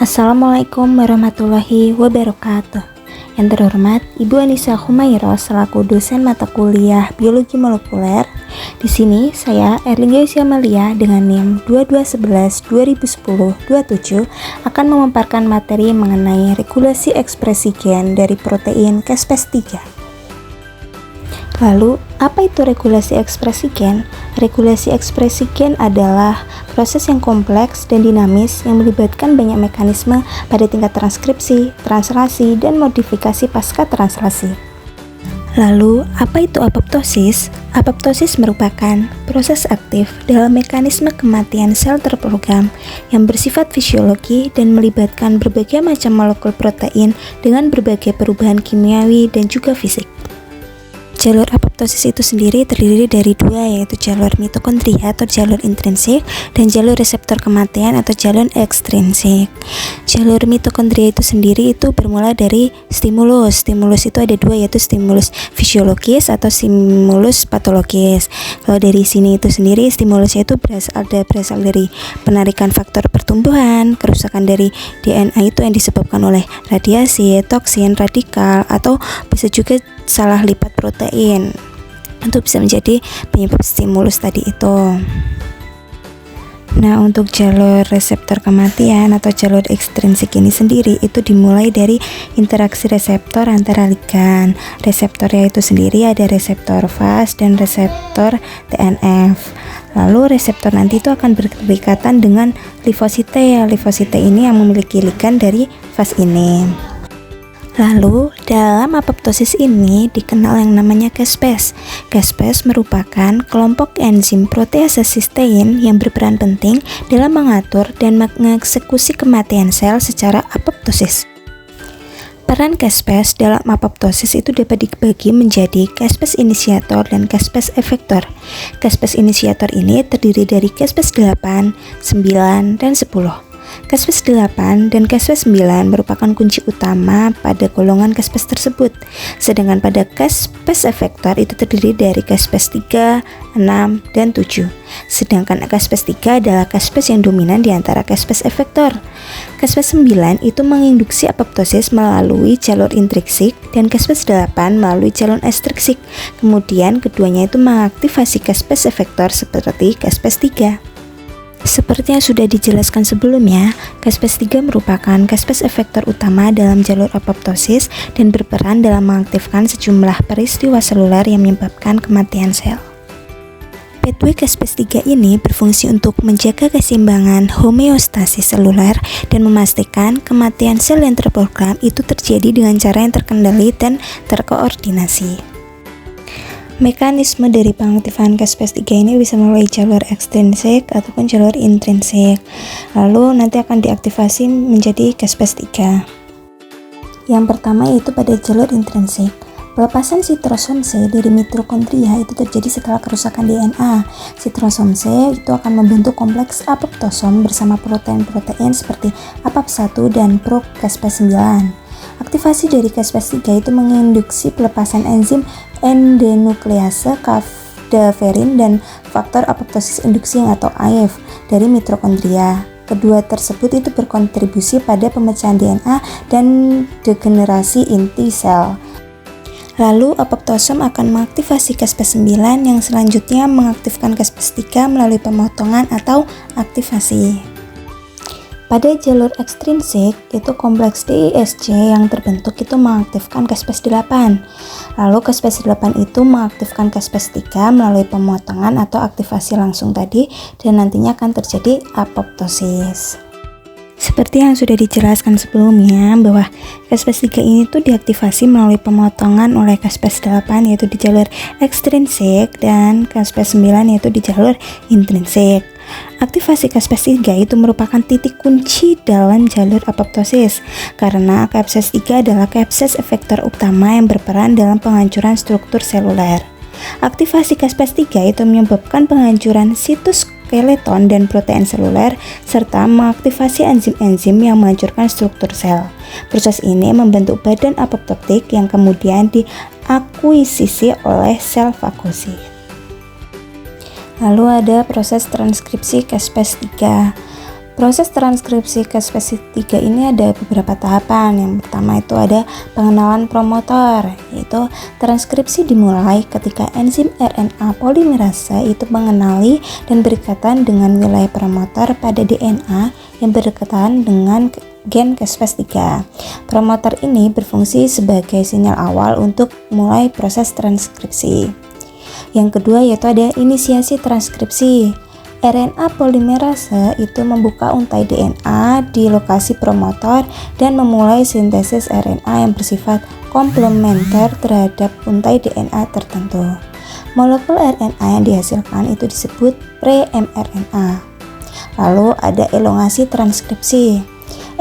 Assalamualaikum warahmatullahi wabarakatuh. Yang terhormat Ibu Anissa Humairah selaku dosen mata kuliah Biologi Molekuler. Di sini saya Erlingga Amalia dengan NIM 2211-2010-27 akan memaparkan materi mengenai regulasi ekspresi gen dari protein Caspase-3. Lalu, apa itu regulasi ekspresi gen? Regulasi ekspresi gen adalah proses yang kompleks dan dinamis yang melibatkan banyak mekanisme pada tingkat transkripsi, translasi, dan modifikasi pasca translasi. Lalu, apa itu apoptosis? Apoptosis merupakan proses aktif dalam mekanisme kematian sel terprogram yang bersifat fisiologi dan melibatkan berbagai macam molekul protein dengan berbagai perubahan kimiawi dan juga fisik. Jalur apoptosis itu sendiri terdiri dari dua, yaitu jalur mitokondria atau jalur intrinsik dan jalur reseptor kematian atau jalur ekstrinsik. Jalur mitokondria itu sendiri itu bermula dari stimulus. Stimulus itu ada dua, yaitu stimulus fisiologis atau stimulus patologis. Kalau dari sini itu sendiri stimulusnya itu berasal dari penarikan faktor pertumbuhan, kerusakan dari DNA itu yang disebabkan oleh radiasi, toksin, radikal, atau bisa juga salah lipat protein. Itu bisa menjadi penyebab stimulus tadi itu. Nah, untuk jalur reseptor kematian atau jalur ekstrinsik ini sendiri itu dimulai dari interaksi reseptor antara ligan. Reseptornya itu sendiri ada reseptor Fas dan reseptor TNF. Lalu reseptor nanti itu akan berikatan dengan limfosite. Limfosite ini yang memiliki ligan dari Fas ini. Lalu, dalam apoptosis ini dikenal yang namanya caspase. Caspase merupakan kelompok enzim protease sistein yang berperan penting dalam mengatur dan mengeksekusi kematian sel secara apoptosis. Peran caspase dalam apoptosis itu dapat dibagi menjadi caspase inisiator dan caspase efektor. Caspase inisiator ini terdiri dari caspase 8, 9, dan 10. Caspase 8 dan caspase 9 merupakan kunci utama pada golongan caspase tersebut. Sedangkan pada caspase efektor itu terdiri dari caspase 3, 6, dan 7. Sedangkan caspase 3 adalah caspase yang dominan di antara caspase efektor. Caspase 9 itu menginduksi apoptosis melalui jalur intrinsik dan caspase 8 melalui jalur ekstrinsik. Kemudian keduanya itu mengaktifasi caspase efektor seperti caspase 3. Seperti yang sudah dijelaskan sebelumnya, caspase 3 merupakan caspase efektor utama dalam jalur apoptosis dan berperan dalam mengaktifkan sejumlah peristiwa seluler yang menyebabkan kematian sel. Pathway caspase 3 ini berfungsi untuk menjaga keseimbangan homeostasis seluler dan memastikan kematian sel yang terprogram itu terjadi dengan cara yang terkendali dan terkoordinasi. Mekanisme dari pengaktifan caspase 3 ini bisa melalui jalur ekstrinsik ataupun jalur intrinsik. Lalu nanti akan diaktifasi menjadi caspase 3. Yang pertama yaitu pada jalur intrinsik. Pelepasan sitrosom C dari mitokondria itu terjadi setelah kerusakan DNA. Sitrosom C itu akan membentuk kompleks apoptosom bersama protein-protein seperti APAP1 dan pro-caspase 9. Aktivasi dari caspase 3 itu menginduksi pelepasan enzim endenuklease, kadaverin, dan faktor apoptosis inducing atau AIF dari mitokondria. Kedua tersebut itu berkontribusi pada pemecahan DNA dan degenerasi inti sel. Lalu apoptosom akan mengaktifasi caspase 9 yang selanjutnya mengaktifkan caspase 3 melalui pemotongan atau aktivasi. Pada jalur ekstrinsik, itu kompleks DISC yang terbentuk itu mengaktifkan caspase 8. Lalu caspase 8 itu mengaktifkan caspase 3 melalui pemotongan atau aktivasi langsung tadi dan nantinya akan terjadi apoptosis. Seperti yang sudah dijelaskan sebelumnya bahwa caspase 3 ini tuh diaktifasi melalui pemotongan oleh caspase 8 yaitu di jalur ekstrinsik dan caspase 9 yaitu di jalur intrinsik. Aktivasi caspase 3 itu merupakan titik kunci dalam jalur apoptosis karena caspase 3 adalah caspase efektor utama yang berperan dalam penghancuran struktur seluler. Aktivasi caspase 3 itu menyebabkan penghancuran sitoskeleton dan protein seluler serta mengaktifasi enzim-enzim yang menghancurkan struktur sel. Proses ini membentuk badan apoptotik yang kemudian diakuisisi oleh sel fagosit. Lalu ada proses transkripsi caspase 3. Proses transkripsi caspase 3 ini ada beberapa tahapan. Yang pertama itu ada pengenalan promotor, yaitu transkripsi dimulai ketika enzim RNA polimerase itu mengenali dan berikatan dengan wilayah promotor pada DNA yang berdekatan dengan gen caspase 3. Promotor ini berfungsi sebagai sinyal awal untuk mulai proses transkripsi. Yang kedua yaitu ada inisiasi transkripsi. RNA polimerase itu membuka untai DNA di lokasi promotor dan memulai sintesis RNA yang bersifat komplementer terhadap untai DNA tertentu. Molekul RNA yang dihasilkan itu disebut pre-mRNA. Lalu ada elongasi transkripsi.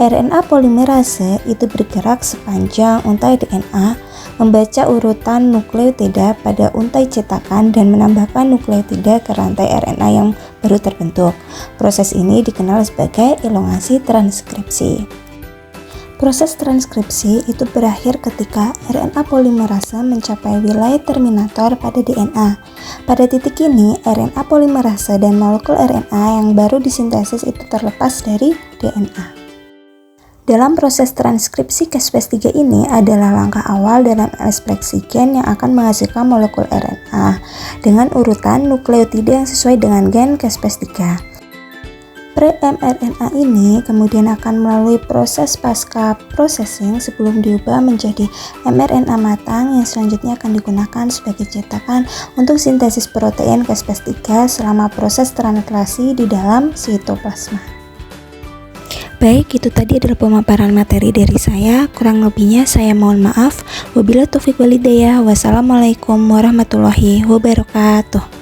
RNA polimerase itu bergerak sepanjang untai DNA, membaca urutan nukleotida pada untai cetakan dan menambahkan nukleotida ke rantai RNA yang baru terbentuk. Proses ini dikenal sebagai elongasi transkripsi. Proses transkripsi itu berakhir ketika RNA polimerase mencapai wilayah terminator pada DNA. Pada titik ini, RNA polimerase dan molekul RNA yang baru disintesis itu terlepas dari DNA. Dalam proses transkripsi caspase 3 ini adalah langkah awal dalam ekspresi gen yang akan menghasilkan molekul RNA dengan urutan nukleotida yang sesuai dengan gen caspase 3. Pre-mRNA ini kemudian akan melalui proses pasca processing sebelum diubah menjadi mRNA matang yang selanjutnya akan digunakan sebagai cetakan untuk sintesis protein caspase 3 selama proses translasi di dalam sitoplasma. Baik, itu tadi adalah pemaparan materi dari saya. Kurang lebihnya saya mohon maaf. Wabillahi taufiq wal hidayah. Wassalamualaikum warahmatullahi wabarakatuh.